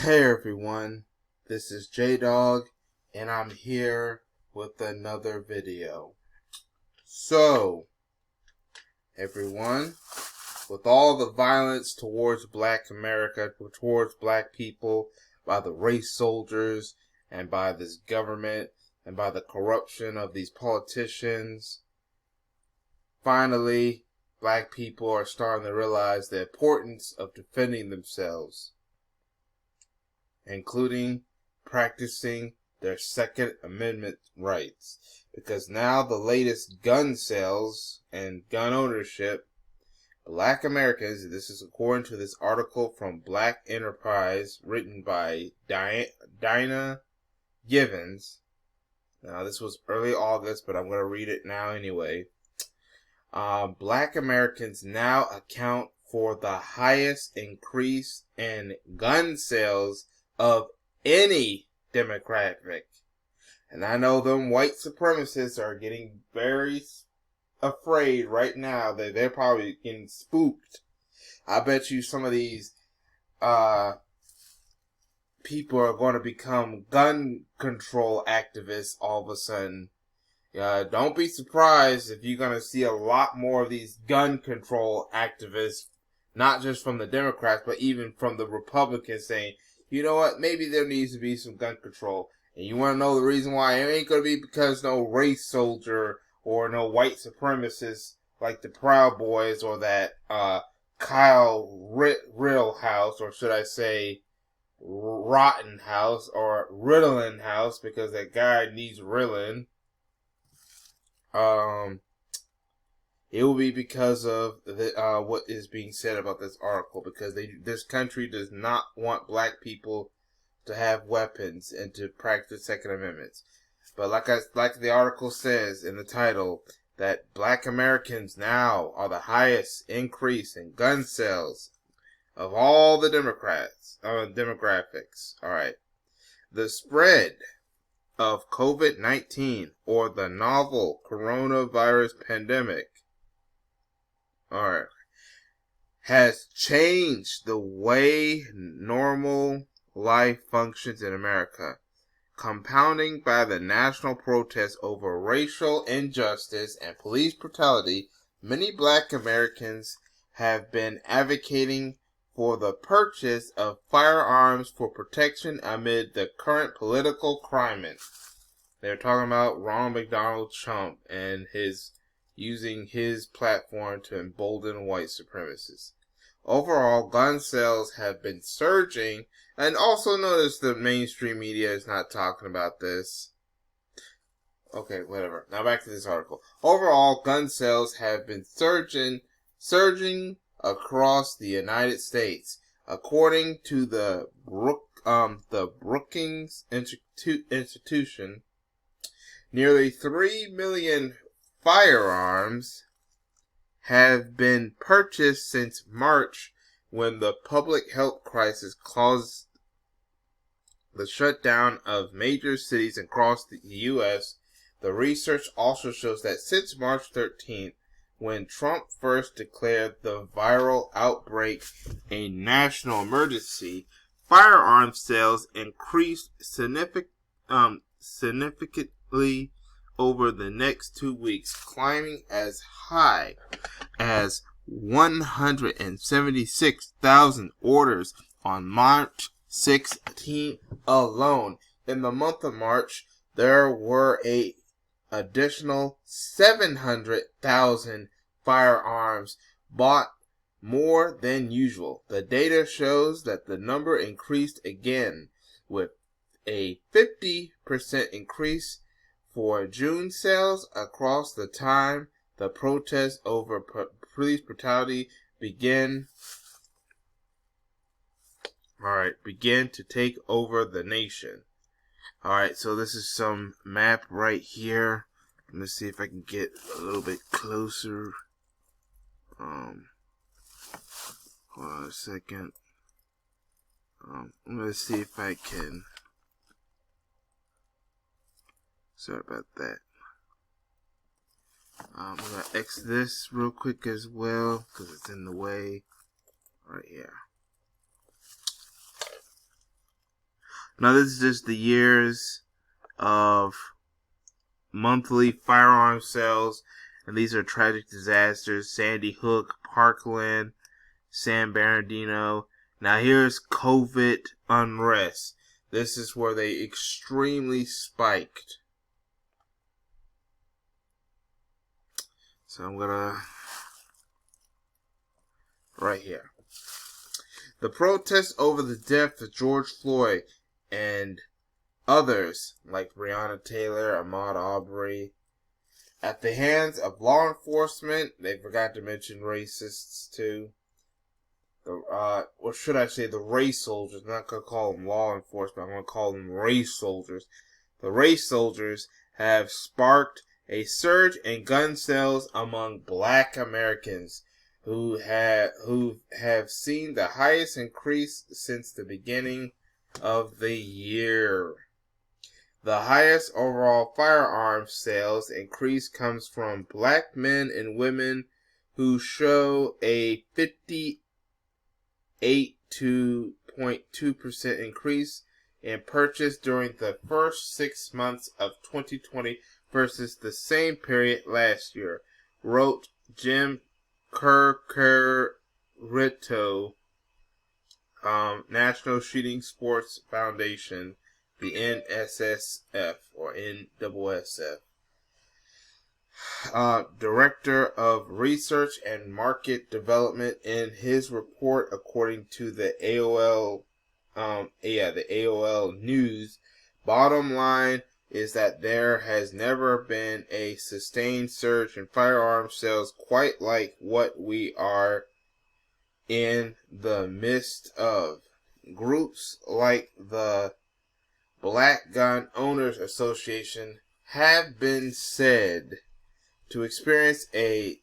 Hey everyone, this is J-Dog, and I'm here with another video. So, everyone, with all the violence towards Black America, towards Black people, by the race soldiers, and by this government, and by the corruption of these politicians, finally, Black people are starting to realize the importance of defending themselves, including practicing their Second Amendment rights. Because now the latest gun sales and gun ownership, Black Americans, this is according to this article from Black Enterprise written by Dinah Givens. Now this was early August, but I'm going to read it now anyway. Black Americans now account for the highest increase in gun sales of any demographic. And I know them white supremacists are getting very afraid right now that they're probably getting spooked. I bet you some of these people are going to become gun control activists all of a sudden. Don't be surprised if you're going to see a lot more of these gun control activists, not just from the Democrats, but even from the Republicans saying, you know what, maybe there needs to be some gun control. And you want to know the reason why? It ain't going to be because no race soldier or no white supremacist like the Proud Boys or that Kyle Rittenhouse, or should I say Rottenhouse or Ritalin House, because that guy needs Ritalin. It will be because of what is being said about this article, because this country does not want Black people to have weapons and to practice Second Amendments. But like the article says in the title, that Black Americans now are the highest increase in gun sales of all the demographics. All right, the spread of COVID-19, or the novel coronavirus pandemic, has changed the way normal life functions in America. Compounding by the national protest over racial injustice and police brutality, many Black Americans have been advocating for the purchase of firearms for protection amid the current political climate. They're talking about Ronald McDonald Trump and using his platform to embolden white supremacists. Overall, gun sales have been surging, and also notice the mainstream media is not talking about this. Okay, whatever. Now back to this article. Overall, gun sales have been surging across the United States, according to the Brookings Institution. Nearly 3 million firearms have been purchased since March, when the public health crisis caused the shutdown of major cities across the U.S. The research also shows that since March 13th, when Trump first declared the viral outbreak a national emergency, firearm sales increased significantly over the next 2 weeks, climbing as high as 176,000 orders on March 16th alone. In the month of March, there were an additional 700,000 firearms bought, more than usual. The data shows that the number increased again, with a 50% increase for June sales across the time the protests over police brutality began to take over the nation. Alright, so this is some map right here. Let me see if I can get a little bit closer. Hold on a second. I'm going to see if I can. Sorry about that. I'm going to X this real quick as well, because it's in the way. Right here. Now, this is just the years of monthly firearm sales, and these are tragic disasters: Sandy Hook, Parkland, San Bernardino. Now, here's COVID unrest. This is where they extremely spiked. So I'm gonna right here. The protests over the death of George Floyd and others like Breonna Taylor, Ahmaud Arbery, at the hands of law enforcement. They forgot to mention racists too. Or should I say the race soldiers? I'm not going to call them law enforcement. I'm going to call them race soldiers. The race soldiers have sparked a surge in gun sales among Black Americans who have seen the highest increase since the beginning of the year. The highest overall firearms sales increase comes from Black men and women who show a 58.2% increase in purchase during the first 6 months of 2020 versus the same period last year, wrote Jim Curcarito, National Shooting Sports Foundation, the NSSF or NSSF, Director of Research and Market Development, in his report, according to the AOL News. Bottom line is that there has never been a sustained surge in firearm sales quite like what we are in the midst of. Groups like the Black Gun Owners Association have been said to experience a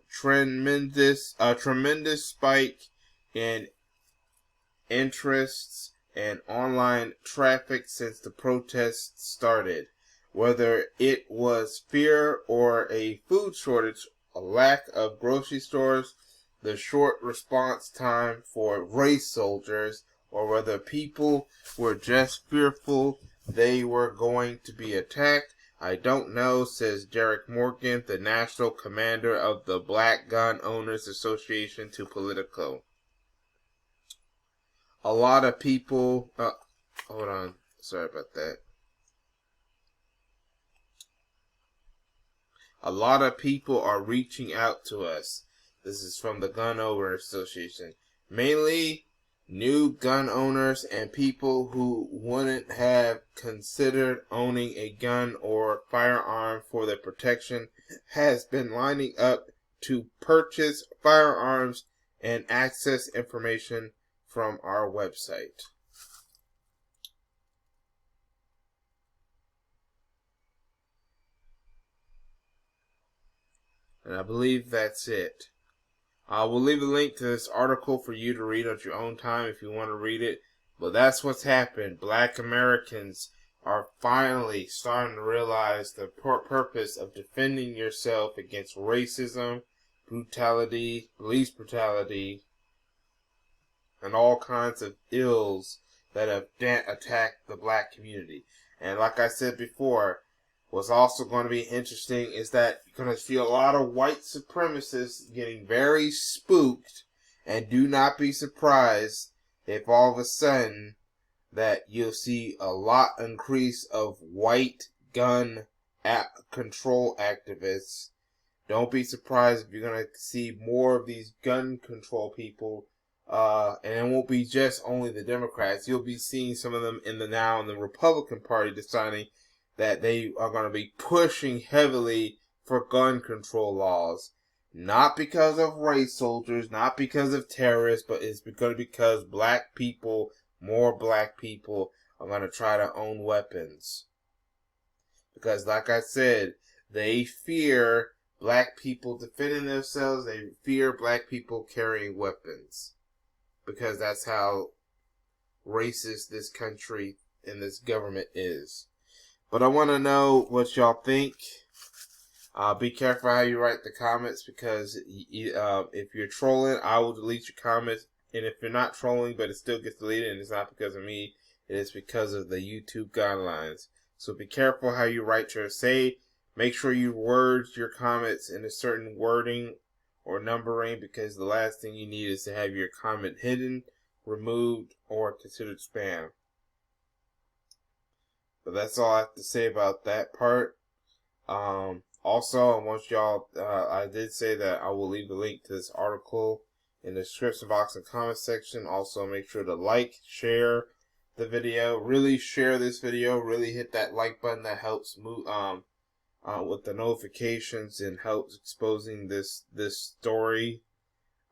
tremendous spike in interests and online traffic since the protests started. Whether it was fear or a food shortage, a lack of grocery stores, the short response time for race soldiers, or whether people were just fearful they were going to be attacked, I don't know, says Derek Morgan, the national commander of the Black Gun Owners Association, to Politico. A lot of people... hold on. Sorry about that. A lot of people are reaching out to us. This is from the Gun Owners Association. Mainly new gun owners and people who wouldn't have considered owning a gun or firearm for their protection has been lining up to purchase firearms and access information from our website. And I believe that's it. I will leave a link to this article for you to read at your own time if you want to read it. But that's what's happened. Black Americans are finally starting to realize the purpose of defending yourself against racism, brutality, police brutality, and all kinds of ills that have attacked the black community. And like I said before, what's also going to be interesting is that you're going to see a lot of white supremacists getting very spooked, and do not be surprised if all of a sudden that you'll see a lot increase of white gun control activists. Don't be surprised if you're going to see more of these gun control people, and it won't be just only the Democrats. You'll be seeing some of them in the Republican Party deciding that they are going to be pushing heavily for gun control laws. Not because of race soldiers, not because of terrorists, but it's because black people, more black people, are going to try to own weapons. Because like I said, they fear black people defending themselves. They fear black people carrying weapons. Because that's how racist this country and this government is. But I want to know what y'all think. Be careful how you write the comments, because if you're trolling, I will delete your comments. And if you're not trolling, but it still gets deleted, and it's not because of me, it is because of the YouTube guidelines. So be careful how you write your say. Make sure you word your comments in a certain wording or numbering, because the last thing you need is to have your comment hidden, removed, or considered spam. But that's all I have to say about that part. Also, I want y'all, I did say that I will leave the link to this article in the description box and comment section. Also, make sure to like, share the video. Really share this video. Really hit that like button. That helps move with the notifications and helps exposing this story.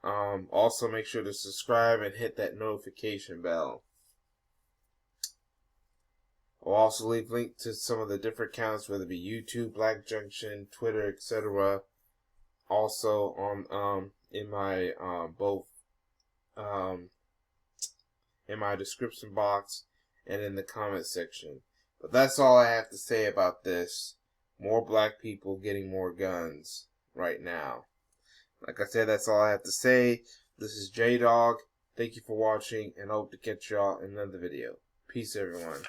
Also, make sure to subscribe and hit that notification bell. I'll also leave links to some of the different accounts, whether it be YouTube, Black Junction, Twitter, etc. Also on in my in my description box and in the comment section. But that's all I have to say about this. More black people getting more guns right now. Like I said, that's all I have to say. This is J Dog. Thank you for watching, and I hope to catch y'all in another video. Peace, everyone.